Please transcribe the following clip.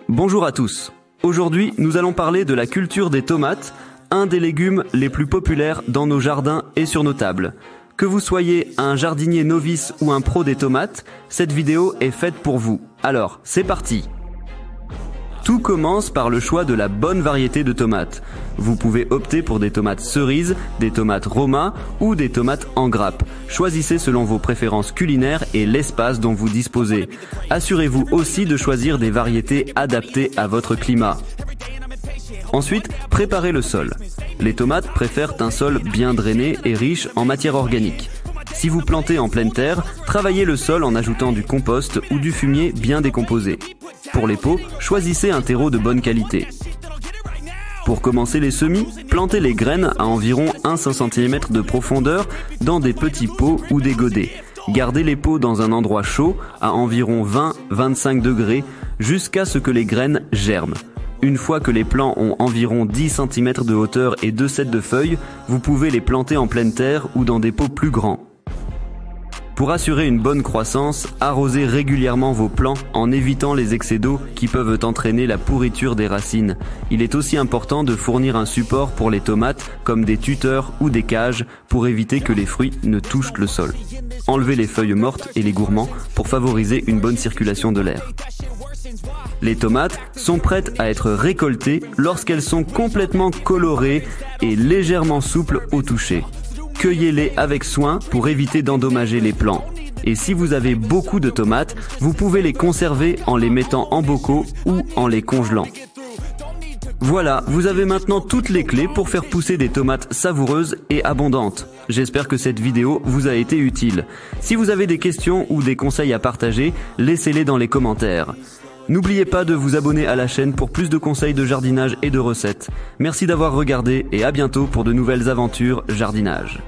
Bonjour à tous. Aujourd'hui, nous allons parler de la culture des tomates, un des légumes les plus populaires dans nos jardins et sur nos tables. Que vous soyez un jardinier novice ou un pro des tomates, cette vidéo est faite pour vous. Alors, c'est parti! Tout commence par le choix de la bonne variété de tomates. Vous pouvez opter pour des tomates cerises, des tomates Roma ou des tomates en grappe. Choisissez selon vos préférences culinaires et l'espace dont vous disposez. Assurez-vous aussi de choisir des variétés adaptées à votre climat. Ensuite, préparez le sol. Les tomates préfèrent un sol bien drainé et riche en matière organique. Si vous plantez en pleine terre, travaillez le sol en ajoutant du compost ou du fumier bien décomposé. Pour les pots, choisissez un terreau de bonne qualité. Pour commencer les semis, plantez les graines à environ 1 cm de profondeur dans des petits pots ou des godets. Gardez les pots dans un endroit chaud à environ 20-25 degrés jusqu'à ce que les graines germent. Une fois que les plants ont environ 10 cm de hauteur et 2 sets de feuilles, vous pouvez les planter en pleine terre ou dans des pots plus grands. Pour assurer une bonne croissance, arrosez régulièrement vos plants en évitant les excès d'eau qui peuvent entraîner la pourriture des racines. Il est aussi important de fournir un support pour les tomates comme des tuteurs ou des cages pour éviter que les fruits ne touchent le sol. Enlevez les feuilles mortes et les gourmands pour favoriser une bonne circulation de l'air. Les tomates sont prêtes à être récoltées lorsqu'elles sont complètement colorées et légèrement souples au toucher. Cueillez-les avec soin pour éviter d'endommager les plants. Et si vous avez beaucoup de tomates, vous pouvez les conserver en les mettant en bocaux ou en les congelant. Voilà, vous avez maintenant toutes les clés pour faire pousser des tomates savoureuses et abondantes. J'espère que cette vidéo vous a été utile. Si vous avez des questions ou des conseils à partager, laissez-les dans les commentaires. N'oubliez pas de vous abonner à la chaîne pour plus de conseils de jardinage et de recettes. Merci d'avoir regardé et à bientôt pour de nouvelles aventures jardinage.